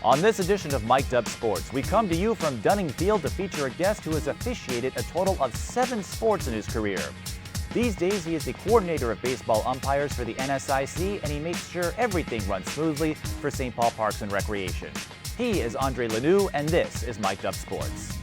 On this edition of Mike Peden Sports, we come to you from Dunning Field to feature a guest who has officiated a total of 7 sports in his career. These days, he is the coordinator of baseball umpires for the NSIC, and he makes sure everything runs smoothly for St. Paul Parks and Recreation. He is Andre Lanoue, and this is Mike Peden Sports.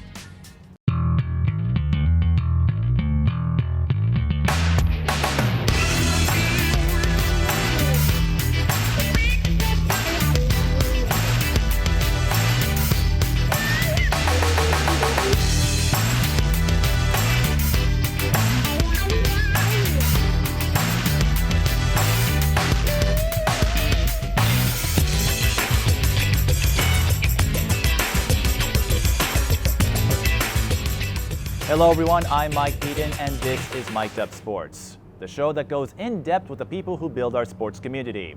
Hello everyone, I'm Mike Peden and this is Mike Peden Sports, the show that goes in depth with the people who build our sports community.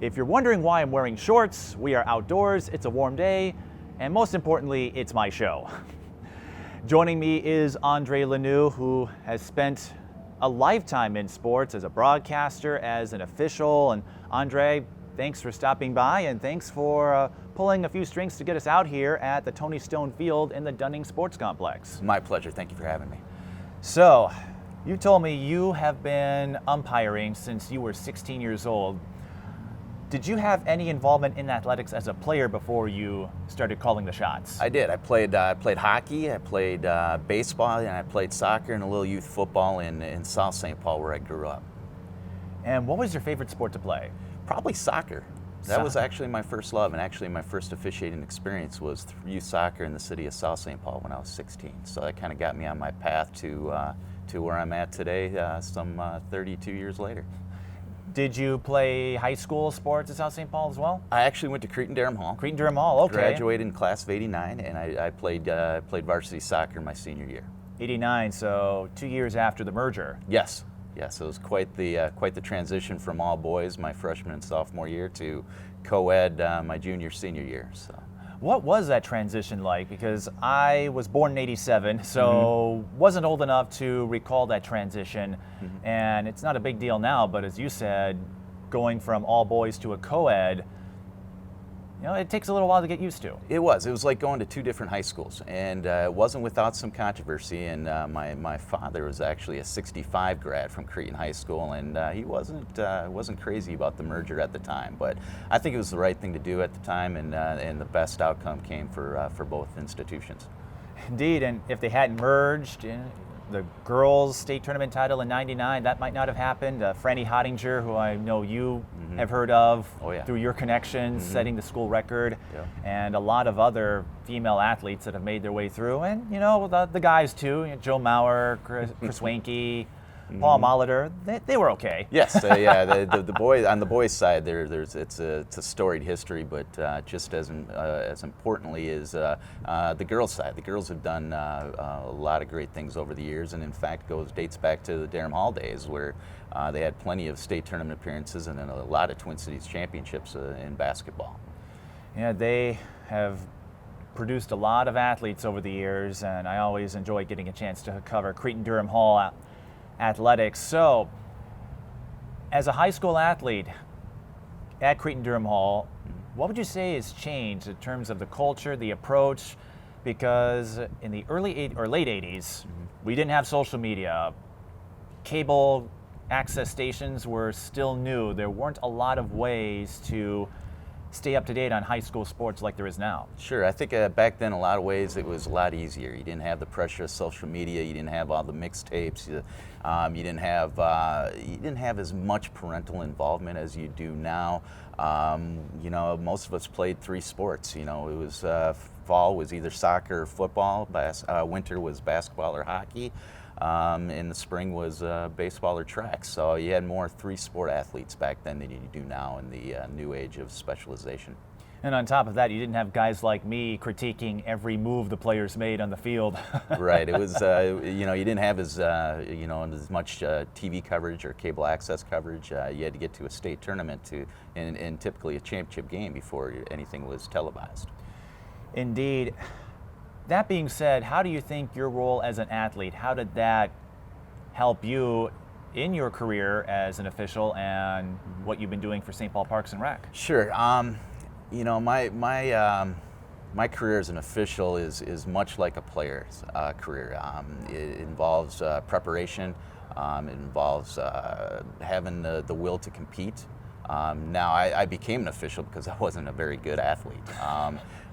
If you're wondering why I'm wearing shorts, we are outdoors, it's a warm day, and most importantly, it's my show. Joining me is Andre Lanoue, who has spent a lifetime in sports as a broadcaster, as an official, and Andre, thanks for stopping by and thanks for pulling a few strings to get us out here at the Tony Stone Field in the Dunning Sports Complex. My pleasure. Thank you for having me. So, you told me you have been umpiring since you were 16 years old. Did you have any involvement in athletics as a player before you started calling the shots? I did. I played hockey, I played baseball, and I played soccer and a little youth football in South St. Paul where I grew up. And what was your favorite sport to play? Probably soccer. That was actually my first love, and actually my first officiating experience was youth soccer in the city of South St. Paul when I was 16. So that kind of got me on my path to where I'm at today, some 32 years later. Did you play high school sports at South St. Paul as well? I actually went to Cretin-Derham Hall. Cretin-Derham Hall, okay. Graduated in class of '89, and I played varsity soccer my senior year. '89, so 2 years after the merger. Yes. Yes, it was quite the transition from all boys my freshman and sophomore year to co-ed my junior senior year. So, what was that transition like? Because I was born in '87, so wasn't old enough to recall that transition. And it's not a big deal now, but as you said, going from all boys to a co-ed, you know, it takes a little while to get used to. It was like going to 2 different high schools, and it wasn't without some controversy. And my father was actually a '65 grad from Cretin High School, and he wasn't crazy about the merger at the time. But I think it was the right thing to do at the time, and the best outcome came for both institutions. Indeed, and if they hadn't merged, the girls' state tournament title in '99, that might not have happened. Franny Hottinger, who I know you have heard of through your connections, setting the school record, and a lot of other female athletes that have made their way through. And, you know, the guys too, you know, Joe Mauer, Chris Wanke, Paul Molitor, they were okay. Yes, the boys on the boys' side, it's a storied history, but just as importantly is the girls' side. The girls have done a lot of great things over the years, and in fact dates back to the Derham Hall days where they had plenty of state tournament appearances and then a lot of Twin Cities championships in basketball. Yeah, they have produced a lot of athletes over the years, and I always enjoy getting a chance to cover Cretin-Derham Hall athletics. So, as a high school athlete at Cretin-Derham Hall, what would you say has changed in terms of the culture, the approach? Because in the late 80s, we didn't have social media. Cable access stations were still new. There weren't a lot of ways to stay up to date on high school sports like there is now. Sure, I think back then, a lot of ways it was a lot easier. You didn't have the pressure of social media. You didn't have all the mixtapes. You didn't have as much parental involvement as you do now. You know, most of us played 3 sports. You know, it was fall was either soccer or football. Winter was basketball or hockey. In the spring was baseball or track. So you had more 3-sport athletes back then than you do now in the new age of specialization. And on top of that, you didn't have guys like me critiquing every move the players made on the field. Right. It was, you know, you didn't have as much TV coverage or cable access coverage. You had to get to a state tournament and typically a championship game before anything was televised. Indeed. That being said, how do you think your role as an athlete, how did that help you in your career as an official and what you've been doing for St. Paul Parks and Rec? Sure. My career as an official is much like a player's career. It involves preparation. It involves having the will to compete. Now, I became an official because I wasn't a very good athlete.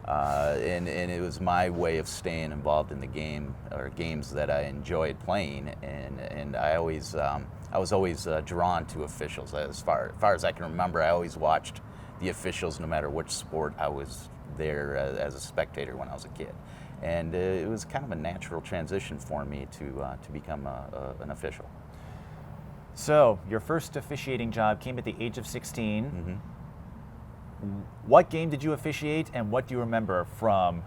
And it was my way of staying involved in the game or games that I enjoyed playing, and I was always drawn to officials. As far as I can remember, I always watched the officials no matter which sport I was there as a spectator when I was a kid, and it was kind of a natural transition for me to become an official. So your first officiating job came at the age of 16. Mm-hmm. What game did you officiate, and what do you remember from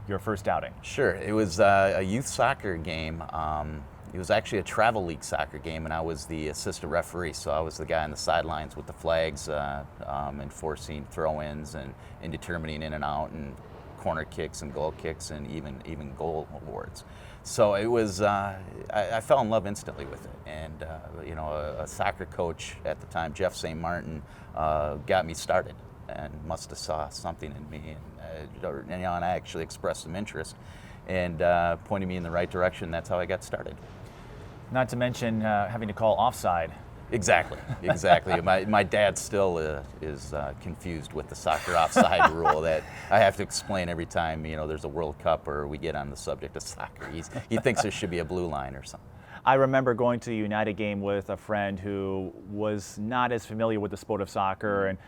your first outing? Sure, it was a youth soccer game. It was actually a travel league soccer game, and I was the assistant referee, so I was the guy on the sidelines with the flags, enforcing throw-ins and determining in and out, and corner kicks and goal kicks, and even goal awards. So it was, I fell in love instantly with it, and a soccer coach at the time, Jeff St. Martin, got me started, and must have saw something in me, and I actually expressed some interest, and pointed me in the right direction. That's how I got started. Not to mention having to call offside. Exactly. My dad still is confused with the soccer offside rule that I have to explain every time there's a World Cup or we get on the subject of soccer. He thinks there should be a blue line or something. I remember going to a United game with a friend who was not as familiar with the sport of soccer, and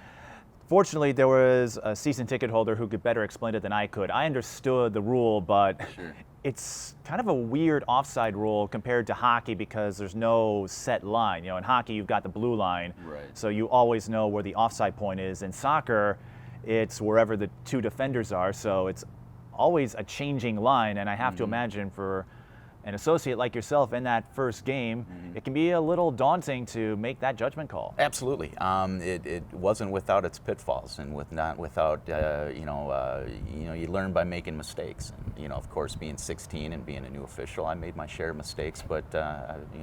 fortunately there was a season ticket holder who could better explain it than I could. I understood the rule, but Sure. It's kind of a weird offside rule compared to hockey because there's no set line. In hockey you've got the blue line, Right. so you always know where the offside point is. In soccer, it's wherever the two defenders are, so it's always a changing line, and I have to imagine for an associate like yourself in that first game, it can be a little daunting to make that judgment call. Absolutely. It wasn't without its pitfalls, and without you learn by making mistakes. And of course, being 16 and being a new official, I made my share of mistakes, but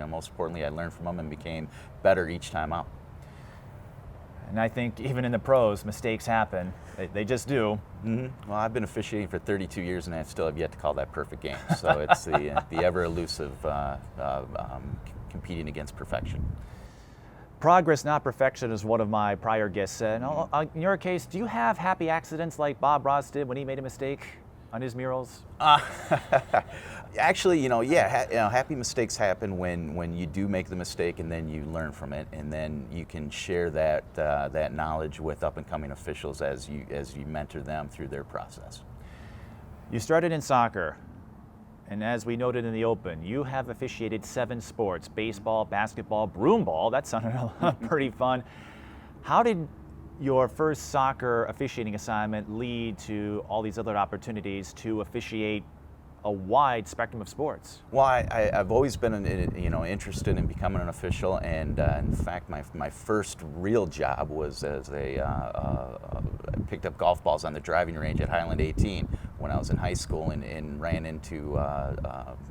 most importantly, I learned from them and became better each time out. And I think even in the pros, mistakes happen. They just do. Mm-hmm. Well, I've been officiating for 32 years, and I still have yet to call that perfect game. So it's the ever elusive competing against perfection. Progress, not perfection, is what of my prior guests said. In your case, do you have happy accidents like Bob Ross did when he made a mistake on his murals? Actually, happy mistakes happen when you do make the mistake and then you learn from it, and then you can share that knowledge with up-and-coming officials as you mentor them through their process. You started in soccer, and as we noted in the open, you have officiated 7 sports: baseball, basketball, broomball. That sounded pretty fun. How did your first soccer officiating assignment lead to all these other opportunities to officiate a wide spectrum of sports? Well, I've always been interested in becoming an official, and in fact, my first real job was as I picked up golf balls on the driving range at Highland 18 when I was in high school, and ran into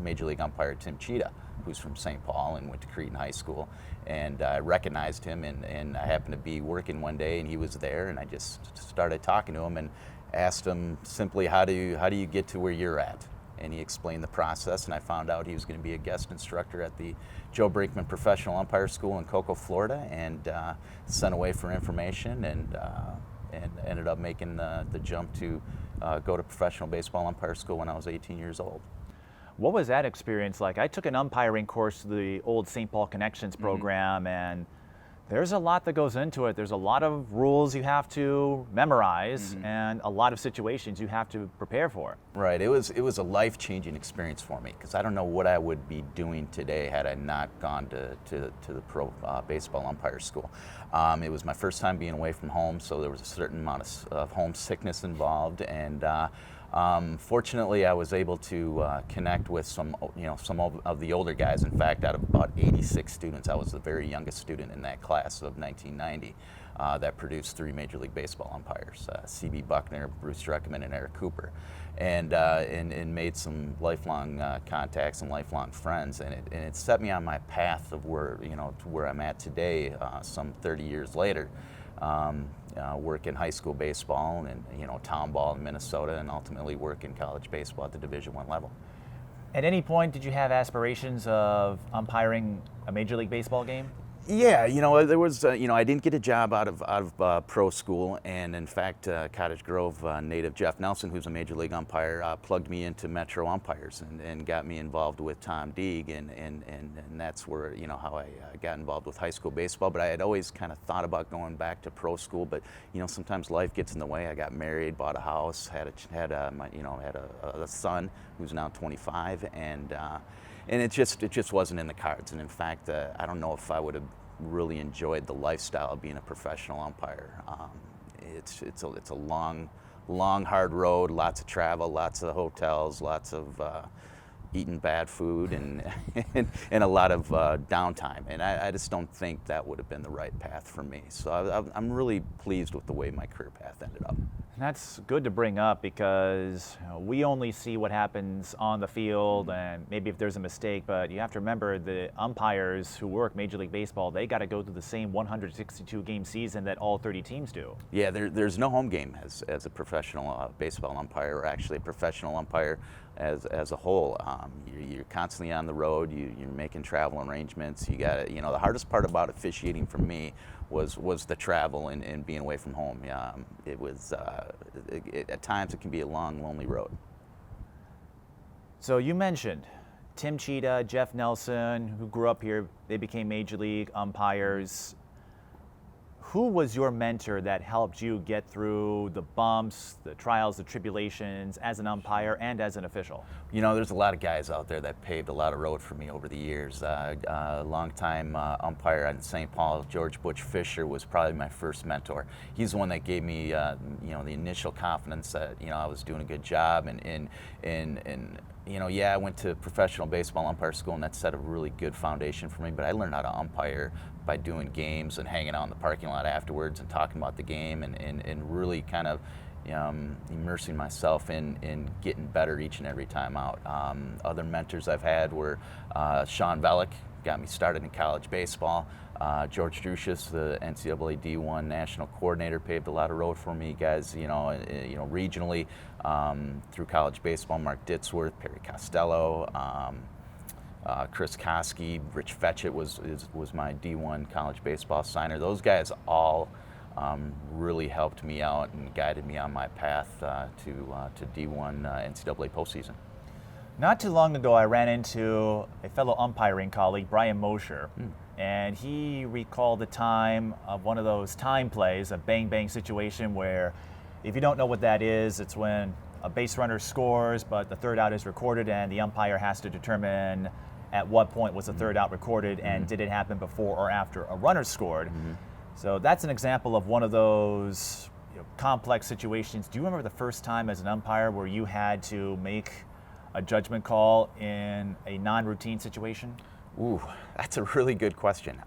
Major League umpire Tim Cheetah, who's from St. Paul and went to Cretin High School, and I recognized him, and I happened to be working one day, and he was there, and I just started talking to him and asked him simply, how do you get to where you're at? And he explained the process, and I found out he was going to be a guest instructor at the Joe Brinkman Professional Umpire School in Cocoa, Florida, and sent away for information, and ended up making the jump to go to professional baseball umpire school when I was 18 years old. What was that experience like? I took an umpiring course to the old St. Paul Connections program, and there's a lot that goes into it. There's a lot of rules you have to memorize, and a lot of situations you have to prepare for. Right. It was a life-changing experience for me, because I don't know what I would be doing today had I not gone to the pro baseball umpire school. It was my first time being away from home, so there was a certain amount of homesickness involved, and fortunately, I was able to connect with some of the older guys. In fact, out of about 86 students, I was the very youngest student in that class of 1990 that produced 3 Major League Baseball umpires: C.B. Buckner, Bruce Druckerman, and Eric Cooper, and made some lifelong contacts and lifelong friends. And it set me on my path of to where I'm at today, some 30 years later. work in high school baseball and town ball in Minnesota, and ultimately work in college baseball at the Division I level. At any point, did you have aspirations of umpiring a Major League Baseball game? Yeah, there was, I didn't get a job out of pro school, and in fact, Cottage Grove native Jeff Nelson, who's a Major League umpire, plugged me into Metro Umpires and got me involved with Tom Deeg, and that's where, how I got involved with high school baseball. But I had always kind of thought about going back to pro school, but, sometimes life gets in the way. I got married, bought a house, had a son who's now 25, and it just wasn't in the cards. And in fact, I don't know if I would have really enjoyed the lifestyle of being a professional umpire. It's a long, hard road, lots of travel, lots of hotels, lots of eating bad food, and and a lot of downtime. And I just don't think that would have been the right path for me. So I'm really pleased with the way my career path ended up. That's good to bring up, because we only see what happens on the field and maybe if there's a mistake, but you have to remember the umpires who work Major League Baseball, they got to go through the same 162 game season that all 30 teams do. Yeah, there's no home game as a professional baseball umpire, or actually a professional umpire as a whole. You're constantly on the road. You're making travel arrangements. You got the hardest part about officiating for me was the travel and being away from home. It was at times it can be a long, lonely road. So you mentioned Tim Cheetah, Jeff Nelson, who grew up here. They became Major League umpires. Who was your mentor that helped you get through the bumps, the trials, the tribulations as an umpire and as an official? There's a lot of guys out there that paved a lot of road for me over the years. Longtime umpire in St. Paul, George Butch Fisher, was probably my first mentor. He's the one that gave me, the initial confidence that, I was doing a good job. And I went to professional baseball umpire school, and that set a really good foundation for me. But I learned how to umpire by doing games and hanging out in the parking lot afterwards and talking about the game and really kind of immersing myself in getting better each and every time out. Other mentors I've had were Sean Velick, got me started in college baseball. George Drucius, the NCAA D1 national coordinator, paved a lot of road for me. Guys, regionally through college baseball, Mark Ditzworth, Perry Costello, Chris Koski, Rich Fetchett was my D1 college baseball signer. Those guys all really helped me out and guided me on my path to D1 NCAA postseason. Not too long ago, I ran into a fellow umpiring colleague, Brian Mosher, and he recalled the time of one of those time plays, a bang-bang situation where, if you don't know what that is, it's when a base runner scores, but the third out is recorded, and the umpire has to determine at what point was the third out recorded, and did it happen before or after a runner scored. So that's an example of one of those complex situations. Do you remember the first time as an umpire where you had to make a judgment call in a non-routine situation? Ooh, that's a really good question.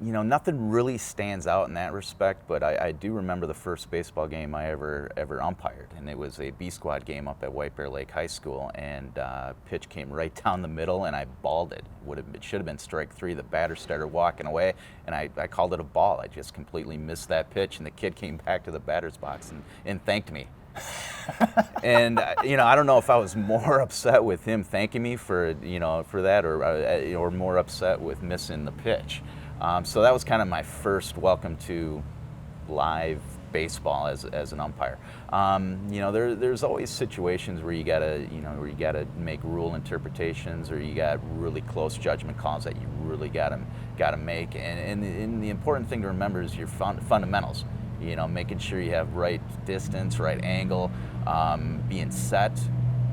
Nothing really stands out in that respect, but I do remember the first baseball game I ever umpired, and it was a B squad game up at White Bear Lake High School, and pitch came right down the middle, and I balled it. It should have been strike three. The batter started walking away, and I called it a ball. I just completely missed that pitch, and the kid came back to the batter's box and thanked me. And I don't know if I was more upset with him thanking me for that, or more upset with missing the pitch. So that was kind of my first welcome to live baseball as an umpire. There's always situations where you gotta make rule interpretations, or you got really close judgment calls that you really gotta make. And the important thing to remember is your fundamentals. Making sure you have right distance, right angle, being set,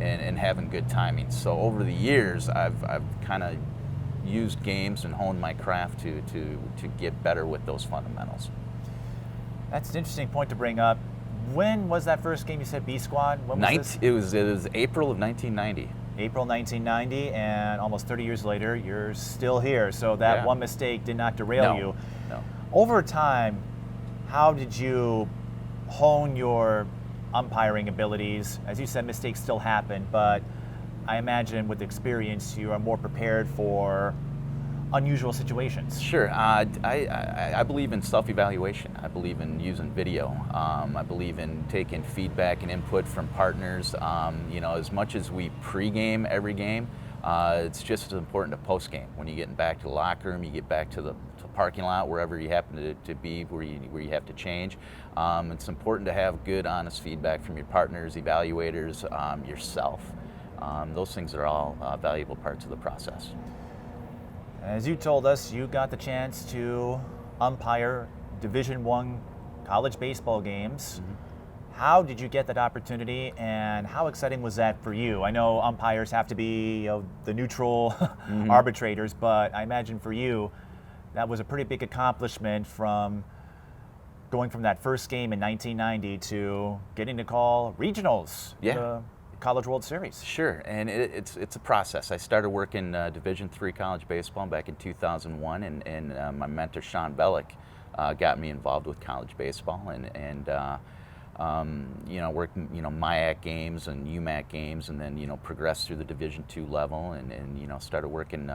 and having good timing. So over the years, I've kind of used games and honed my craft to get better with those fundamentals. That's an interesting point to bring up. When was that first game? You said B squad. When was this? It was April of 1990. April 1990, and almost 30 years later, you're still here. So that one mistake did not derail you. No. Over time, how did you hone your umpiring abilities? As you said, mistakes still happen, but I imagine with experience you are more prepared for unusual situations? Sure. I believe in self-evaluation. I believe in using video. I believe in taking feedback and input from partners. As much as we pregame every game, it's just as important to postgame. When you get back to the locker room, you get back to the parking lot, wherever you happen to be, where you have to change. It's important to have good, honest feedback from your partners, evaluators, yourself. Those things are all valuable parts of the process. As you told us, you got the chance to umpire Division I college baseball games. How did you get that opportunity, and how exciting was that for you? I know umpires have to be the neutral arbitrators, but I imagine for you, that was a pretty big accomplishment, from going from that first game in 1990 to getting to call regionals. Yeah. College World Series. Sure, and it's a process. I started working Division III college baseball back in 2001, and my mentor Sean Bellick got me involved with college baseball, and worked MIAC games and UMAC games, and then progressed through the Division II level, and started working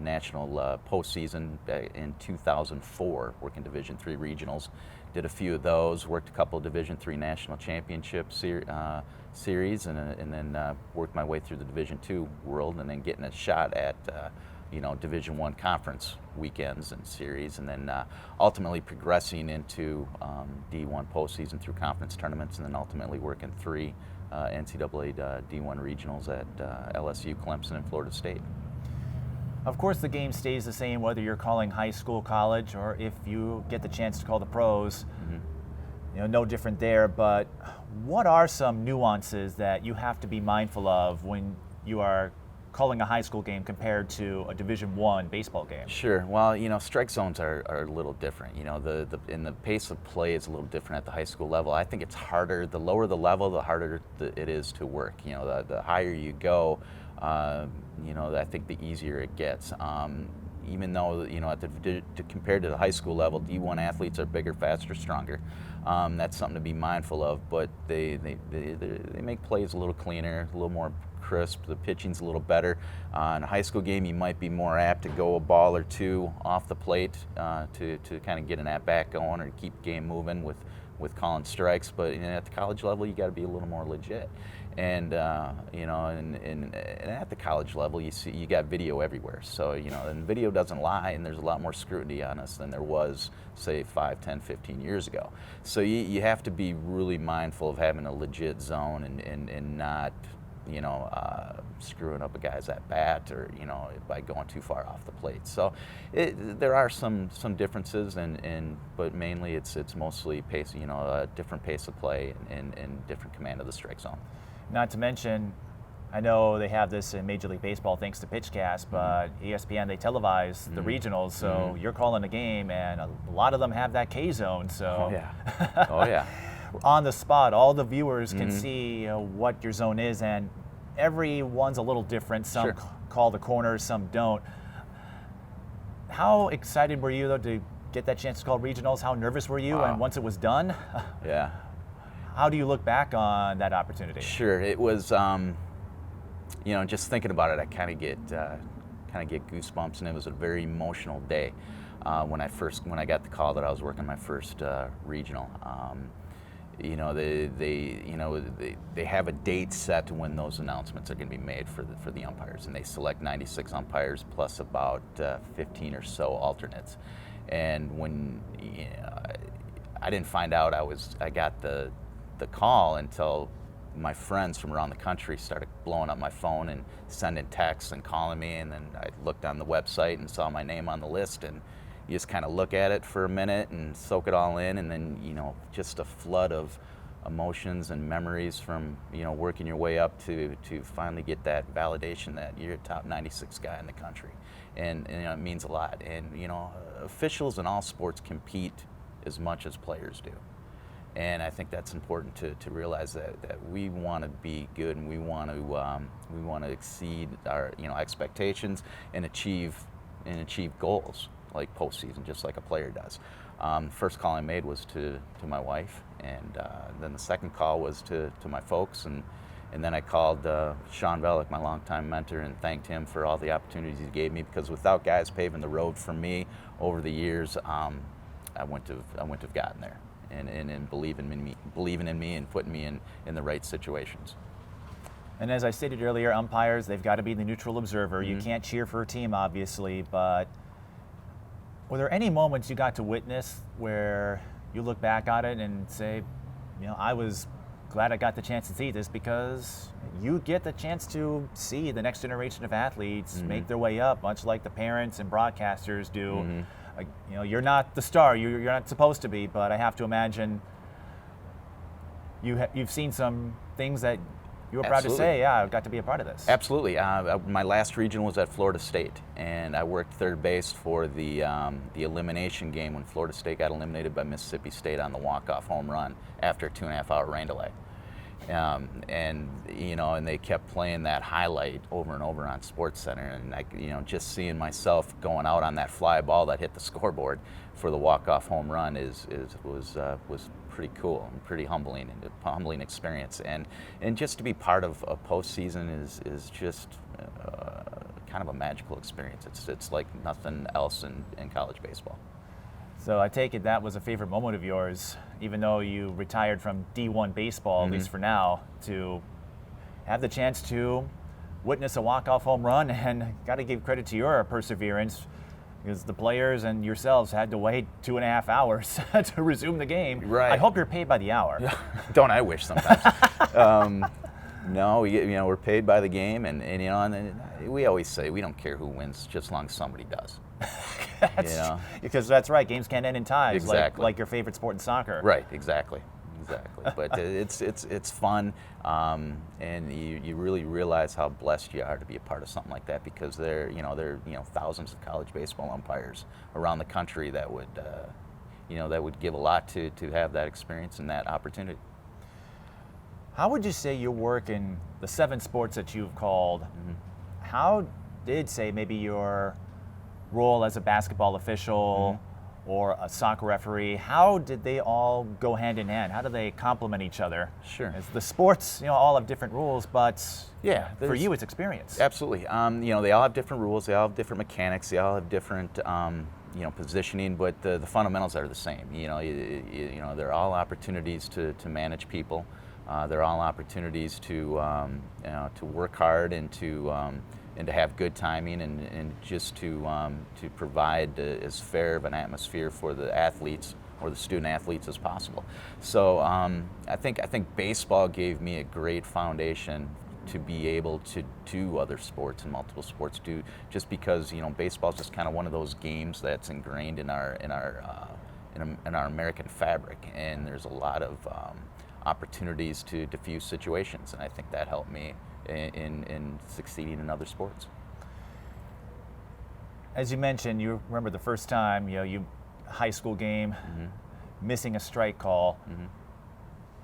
national postseason in 2004, working Division III regionals. Did a few of those, worked a couple of Division III national championship series, and then worked my way through the Division II world, and then getting a shot at Division I conference weekends and series, and then ultimately progressing into D1 postseason through conference tournaments, and then ultimately working 3 NCAA D1 regionals at LSU, Clemson, and Florida State. Of course, the game stays the same whether you're calling high school, college, or if you get the chance to call the pros. No different there, but what are some nuances that you have to be mindful of when you are calling a high school game compared to a Division I baseball game? Sure. Well, strike zones are a little different. The pace of play is a little different at the high school level. I think it's harder. The lower the level, the harder it is to work. The higher you go, I think the easier it gets. Even though compared to the high school level, D1 athletes are bigger, faster, stronger. That's something to be mindful of. But they make plays a little cleaner, a little more crisp. The pitching's a little better. In a high school game, you might be more apt to go a ball or two off the plate to kind of get an at-bat going or keep the game moving with calling strikes. But at the college level, you got to be a little more legit. And and at the college level, you got video everywhere. So and video doesn't lie, and there's a lot more scrutiny on us than there was, say, 5, 10, 15 years ago. So you have to be really mindful of having a legit zone and not screwing up a guy's at bat or by going too far off the plate. So there are some differences, but mainly it's mostly pace, a different pace of play and different command of the strike zone. Not to mention, I know they have this in Major League Baseball thanks to PitchCast, but ESPN, they televise the regionals, so you're calling a game, and a lot of them have that K-zone. So oh yeah. On the spot, all the viewers can see what your zone is, and everyone's a little different. Some Sure. call the corners, some don't. How excited were you, though, to get that chance to call regionals? How nervous were you? Wow. And once it was done, Yeah. how do you look back on that opportunity? Sure. It was, just thinking about it, I kind of get goosebumps, and it was a very emotional day when I got the call that I was working my first regional. They have a date set to when those announcements are going to be made for the umpires, and they select 96 umpires plus about 15 or so alternates. And when I didn't find out I got the call until my friends from around the country started blowing up my phone and sending texts and calling me, and then I looked on the website and saw my name on the list, and you just kind of look at it for a minute and soak it all in, and then just a flood of emotions and memories from working your way up to finally get that validation that you're a top 96 guy in the country, and it means a lot. And officials in all sports compete as much as players do. And I think that's important to realize that we want to be good, and we want to exceed our expectations and achieve goals like postseason, just like a player does. First call I made was to my wife, and then the second call was to my folks, and And then I called Sean Bellick, my longtime mentor, and thanked him for all the opportunities he gave me, because without guys paving the road for me over the years, I wouldn't have gotten there. And believing in me and putting me in the right situations. And as I stated earlier, umpires, they've got to be the neutral observer. You can't cheer for a team, obviously, but were there any moments you got to witness where you look back on it and say, I was glad I got the chance to see this, because you get the chance to see the next generation of athletes make their way up, much like the parents and broadcasters do. You're not the star, you're not supposed to be, but I have to imagine you've seen some things that you were proud to say, yeah, I've got to be a part of this. Absolutely. My last regional was at Florida State, and I worked third base for the elimination game when Florida State got eliminated by Mississippi State on the walk-off home run after a 2.5-hour rain delay. And they kept playing that highlight over and over on SportsCenter, and just seeing myself going out on that fly ball that hit the scoreboard for the walk-off home run was pretty cool and pretty humbling, and a humbling experience. And just to be part of a postseason is just kind of a magical experience. It's like nothing else in college baseball. So I take it that was a favorite moment of yours, even though you retired from D1 baseball, at least for now, to have the chance to witness a walk-off home run. And got to give credit to your perseverance, because the players and yourselves had to wait 2.5 hours to resume the game. Right. I hope you're paid by the hour. Don't I wish sometimes? No, we're paid by the game, and we always say we don't care who wins, just as long as somebody does. Because that's right, games can end in ties, exactly. like your favorite sport in soccer. Right, exactly. But it's fun, and you really realize how blessed you are to be a part of something like that, because there are thousands of college baseball umpires around the country that would give a lot to have that experience and that opportunity. How would you say your work in the 7 sports that you've called, how did, say, maybe your role as a basketball official or a soccer referee, how did they all go hand in hand? How do they complement each other? Sure. As the sports, all have different rules, but for you it's experience. Absolutely. They all have different rules, they all have different mechanics, they all have different positioning, but the fundamentals are the same. They're all opportunities to manage people. They're all opportunities to work hard and to have good timing, and just to provide as fair of an atmosphere for the athletes or the student athletes as possible. So I think baseball gave me a great foundation to be able to do other sports and multiple sports too, just because baseball is just kind of one of those games that's ingrained in our American fabric, and there's a lot of opportunities to diffuse situations, and I think that helped me in succeeding in other sports. As you mentioned, you remember the first time, you high school game, missing a strike call.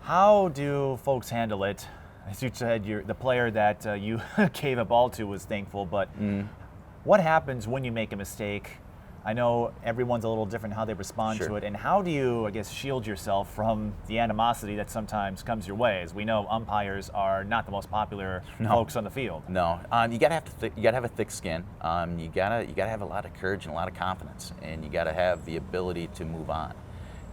How do folks handle it? As you said, the player that you gave a ball to was thankful, but what happens when you make a mistake? I know everyone's a little different how they respond to it, and how do you, I guess, shield yourself from the animosity that sometimes comes your way? As we know, umpires are not the most popular folks on the field. No, you gotta have a thick skin. You gotta have a lot of courage and a lot of confidence, and you gotta have the ability to move on.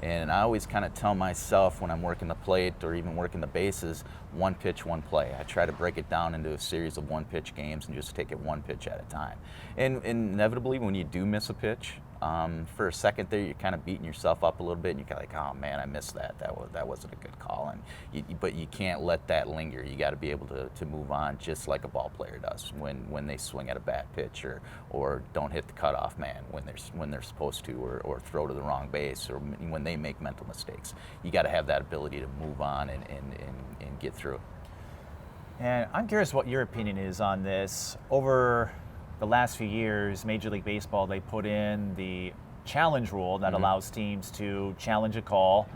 And I always kind of tell myself when I'm working the plate or even working the bases, one pitch, one play. I try to break it down into a series of one-pitch games and just take it one pitch at a time. And inevitably, when you do miss a pitch, for a second there, you're kind of beating yourself up a little bit, and you're kind of like, oh man, I missed that. That wasn't a good call. But you can't let that linger. You got to be able to move on, just like a ball player does when they swing at a bad pitch or don't hit the cutoff man when they're supposed to, or throw to the wrong base, or when they make mental mistakes. You got to have that ability to move on and get through it. And I'm curious what your opinion is on this. Over the last few years, Major League Baseball, they put in the challenge rule that allows teams to challenge a call.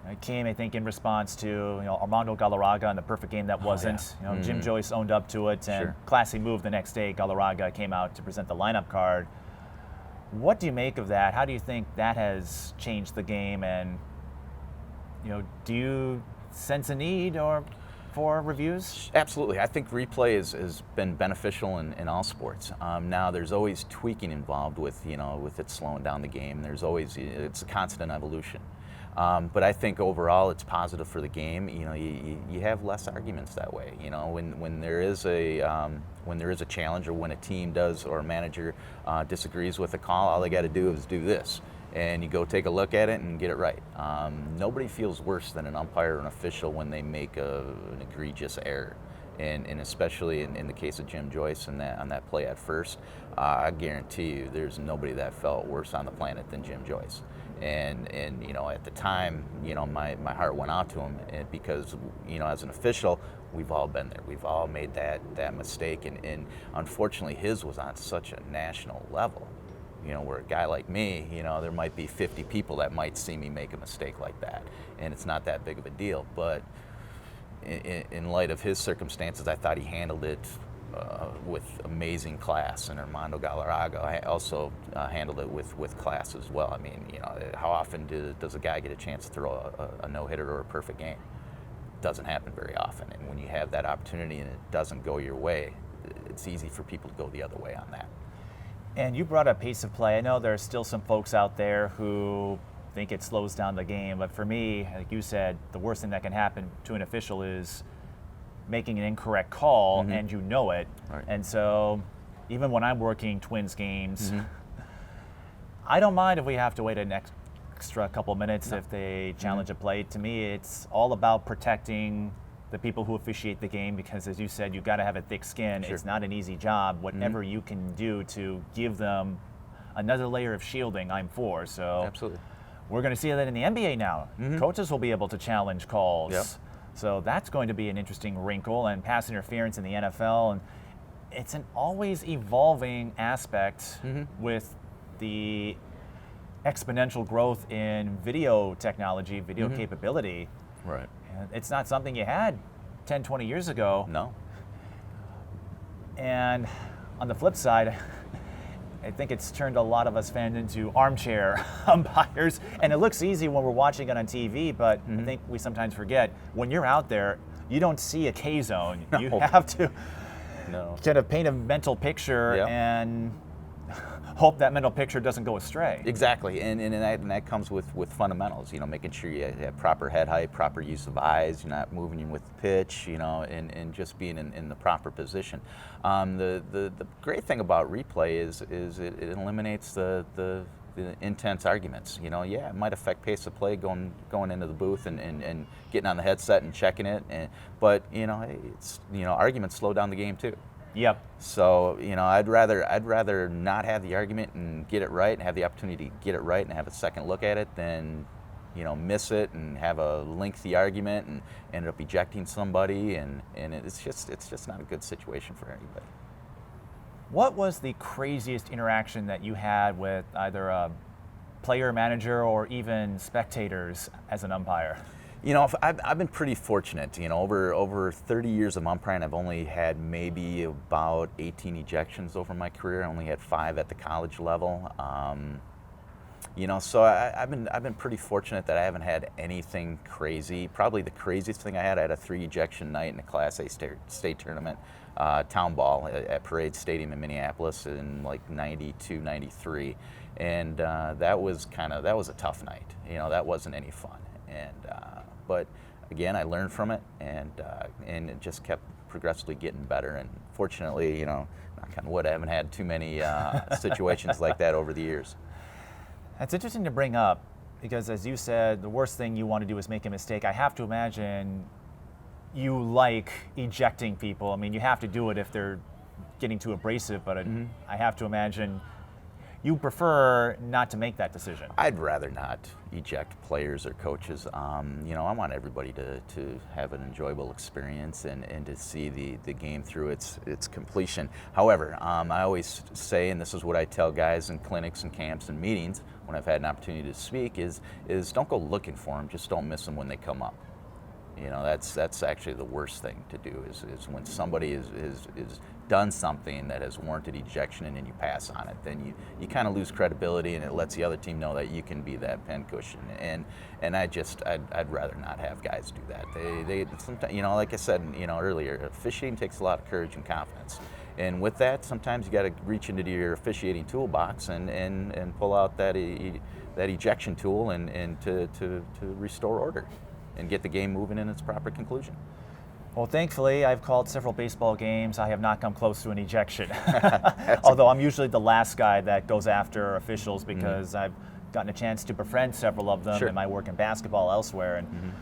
It came, I think, in response to Armando Galarraga and the perfect game that wasn't. Jim Joyce owned up to it, and classy move the next day. Galarraga came out to present the lineup card. What do you make of that? How do you think that has changed the game? And do you sense a need, or for reviews? Absolutely. I think replay has been beneficial in all sports. Now there's always tweaking involved with it slowing down the game. It's a constant evolution. But I think overall it's positive for the game. You have less arguments that way. When there is a challenge, or when a team does, or a manager disagrees with a call, all they got to do is do this, and you go take a look at it and get it right. Nobody feels worse than an umpire or an official when they make an egregious error. And especially in the case of Jim Joyce on that play at first, I guarantee you there's nobody that felt worse on the planet than Jim Joyce. And at the time, my heart went out to him, because as an official, we've all been there. We've all made that mistake, and unfortunately his was on such a national level. Where a guy like me, there might be 50 people that might see me make a mistake like that, and it's not that big of a deal. But in light of his circumstances, I thought he handled it with amazing class, and Armando Galarraga also handled it with class as well. I mean, how often does a guy get a chance to throw a no-hitter or a perfect game? It doesn't happen very often, and when you have that opportunity and it doesn't go your way, it's easy for people to go the other way on that. And you brought up pace of play. I know there are still some folks out there who think it slows down the game, but for me, like you said, the worst thing that can happen to an official is making an incorrect call, and you know it. Right. And so even when I'm working Twins games, I don't mind if we have to wait an extra couple minutes if they challenge a play. To me, it's all about protecting the people who officiate the game, because as you said, you've got to have a thick skin. Sure. It's not an easy job. Whatever you can do to give them another layer of shielding, I'm for. So Absolutely. we're going to see that in the NBA now. Coaches will be able to challenge calls. Yep. So that's going to be an interesting wrinkle, and pass interference in the NFL. And it's an always evolving aspect with the exponential growth in video technology, video capability. Right. And it's not something you had 10, 20 years ago. No. And on the flip side, I think it's turned a lot of us fans into armchair umpires. And it looks easy when we're watching it on TV, but I think we sometimes forget, when you're out there, you don't see a K-zone. No. You have to No. kind of paint a mental picture and hope that mental picture doesn't go astray. Exactly, and that comes with fundamentals. Making sure you have proper head height, proper use of eyes. You're not moving with the pitch. And just being in the proper position. The great thing about replay is it eliminates the intense arguments. It might affect pace of play going into the booth and getting on the headset and checking it. But arguments slow down the game too. Yep. So I'd rather not have the argument and get it right, and have the opportunity to get it right and have a second look at it, than miss it and have a lengthy argument and end up ejecting somebody, and it's just not a good situation for anybody. What was the craziest interaction that you had with either a player, manager, or even spectators as an umpire? I've been pretty fortunate. Over 30 years of umpiring, I've only had maybe about 18 ejections over my career. I only had 5 at the college level. So I've been pretty fortunate that I haven't had anything crazy. Probably the craziest thing I had a 3 ejection night in a Class A state tournament, town ball at Parade Stadium in Minneapolis in like '92, '93, and that was a tough night. That wasn't any fun. But again, I learned from it, and it just kept progressively getting better. And fortunately, knock on wood, I haven't had too many situations like that over the years. That's interesting to bring up, because as you said, the worst thing you want to do is make a mistake. I have to imagine you like ejecting people. I mean, you have to do it if they're getting too abrasive, but I have to imagine you prefer not to make that decision. I'd rather not eject players or coaches. I want everybody to have an enjoyable experience and to see the game through its completion. However, I always say, and this is what I tell guys in clinics and camps and meetings when I've had an opportunity to speak, is don't go looking for them, just don't miss them when they come up. That's actually the worst thing to do, is when somebody is done something that has warranted ejection and then you pass on it, then you kind of lose credibility, and it lets the other team know that you can be that pincushion. And I'd rather not have guys do that. They sometimes, like I said, earlier, officiating takes a lot of courage and confidence. And with that, sometimes you got to reach into your officiating toolbox and pull out that ejection tool and to restore order and get the game moving in its proper conclusion. Well, thankfully, I've called several baseball games. I have not come close to an ejection. Although I'm usually the last guy that goes after officials because I've gotten a chance to befriend several of them in my work in basketball elsewhere. And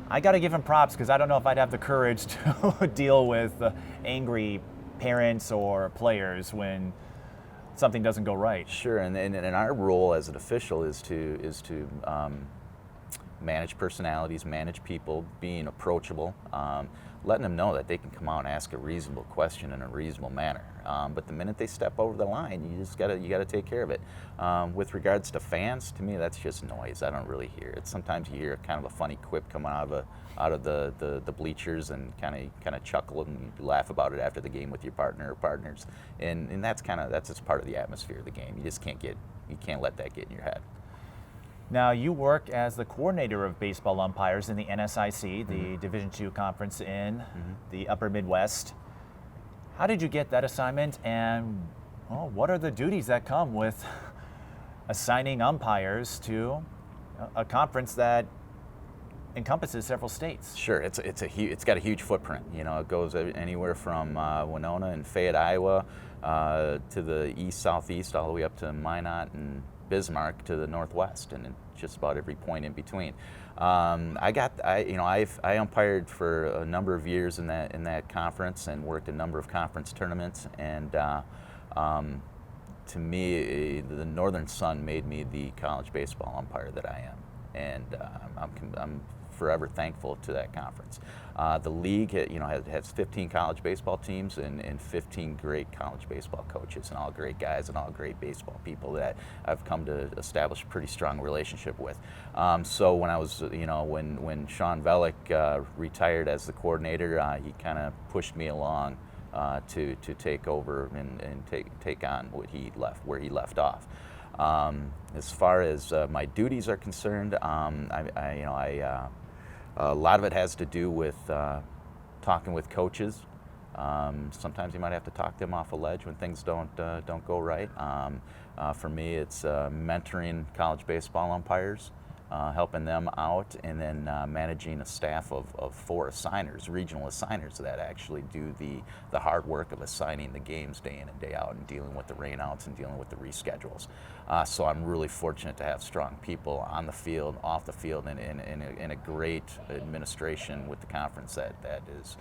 I got to give them props because I don't know if I'd have the courage to deal with angry parents or players when something doesn't go right. Sure, and our role as an official is to manage personalities, manage people, being approachable, letting them know that they can come out and ask a reasonable question in a reasonable manner. But the minute they step over the line, you gotta take care of it. With regards to fans, to me, that's just noise. I don't really hear it. Sometimes you hear kind of a funny quip coming out of the bleachers and kind of chuckle and you laugh about it after the game with your partner or partners. And that's just part of the atmosphere of the game. You can't let that get in your head. Now, you work as the coordinator of baseball umpires in the NSIC, the Division II conference in the Upper Midwest. How did you get that assignment, and what are the duties that come with assigning umpires to a conference that encompasses several states? Sure, it's got a huge footprint. It goes anywhere from Winona and Fayette, Iowa, to the east, southeast, all the way up to Minot and Bismarck to the northwest, and just about every point in between. I umpired for a number of years in that conference and worked a number of conference tournaments. And to me, the Northern Sun made me the college baseball umpire that I am, and I'm forever thankful to that conference. The league, has 15 college baseball teams and 15 great college baseball coaches, and all great guys and all great baseball people that I've come to establish a pretty strong relationship with. So when I was, when Sean Velick retired as the coordinator, he kind of pushed me along to take over and take on where he left off. As far as my duties are concerned, a lot of it has to do with talking with coaches. Sometimes you might have to talk them off a ledge when things don't go right. For me, it's mentoring college baseball umpires, helping them out, and then managing a staff of 4 assigners, regional assigners that actually do the hard work of assigning the games day in and day out and dealing with the rainouts and dealing with the reschedules. So I'm really fortunate to have strong people on the field, off the field, and in a great administration with the conference that is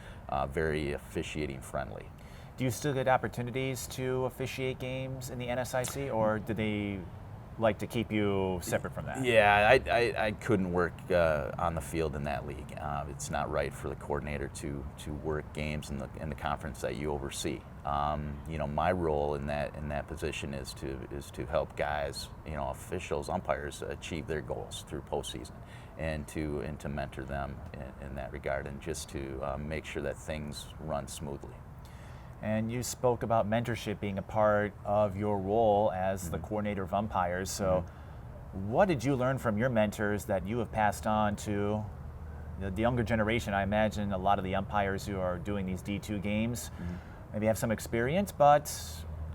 very officiating friendly. Do you still get opportunities to officiate games in the NSIC, or do they like to keep you separate from that? Yeah, I couldn't work on the field in that league. It's not right for the coordinator to work games in the conference that you oversee. My role in that position is to help guys, officials, umpires achieve their goals through postseason, and to mentor them in that regard, and just to make sure that things run smoothly. And you spoke about mentorship being a part of your role as the coordinator of umpires. So what did you learn from your mentors that you have passed on to the younger generation? I imagine a lot of the umpires who are doing these D2 games maybe have some experience, but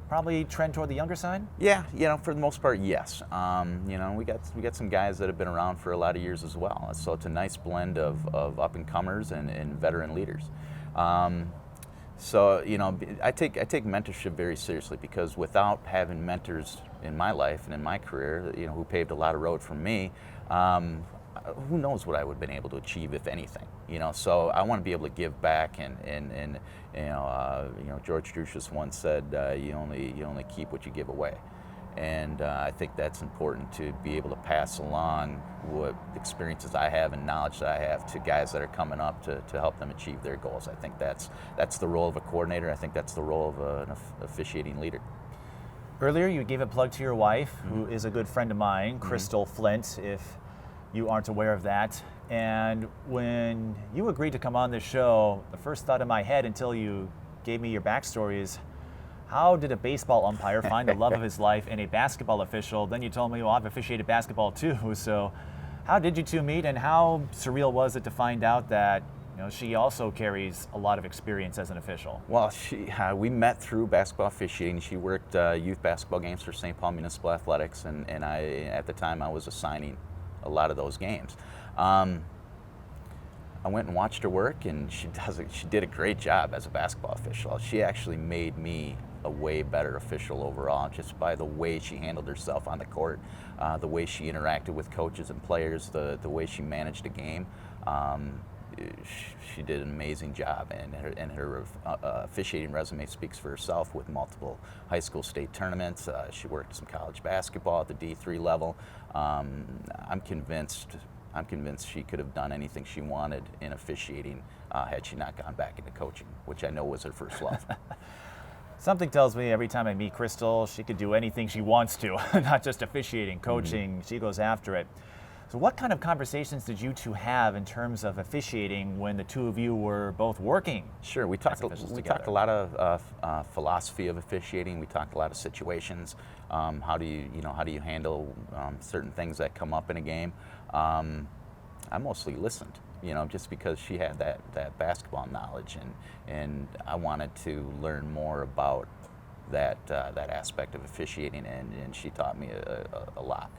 probably trend toward the younger side? Yeah, for the most part, yes. We got some guys that have been around for a lot of years as well. So it's a nice blend of up-and-comers and veteran leaders. So, I take mentorship very seriously, because without having mentors in my life and in my career, who paved a lot of road for me, who knows what I would have been able to achieve, if anything. So I want to be able to give back, and George Drusius once said, you only keep what you give away. And I think that's important, to be able to pass along what experiences I have and knowledge that I have to guys that are coming up to help them achieve their goals. I think that's the role of a coordinator. I think that's the role of an officiating leader. Earlier, you gave a plug to your wife, who is a good friend of mine, Crystal Flint, if you aren't aware of that. And when you agreed to come on this show, the first thought in my head, until you gave me your backstory, is how did a baseball umpire find the love of his life in a basketball official? Then you told me, well, I've officiated basketball too. So how did you two meet, and how surreal was it to find out that she also carries a lot of experience as an official? Well, we met through basketball officiating. She worked youth basketball games for St. Paul Municipal Athletics, and at the time I was assigning a lot of those games. I went and watched her work, and she did a great job as a basketball official. She actually made me a way better official overall, just by the way she handled herself on the court, the way she interacted with coaches and players, the way she managed a game. She did an amazing job, and her officiating resume speaks for herself with multiple high school state tournaments. She worked some college basketball at the D3 level. I'm convinced she could have done anything she wanted in officiating had she not gone back into coaching, which I know was her first love. Something tells me every time I meet Crystal, she could do anything she wants to, not just officiating, coaching. She goes after it. So what kind of conversations did you two have in terms of officiating when the two of you were both working? Sure, we talked a lot of philosophy of officiating. We talked a lot of situations. How do you handle certain things that come up in a game? I mostly listened, just because she had that basketball knowledge, and I wanted to learn more about that aspect of officiating, and she taught me a lot.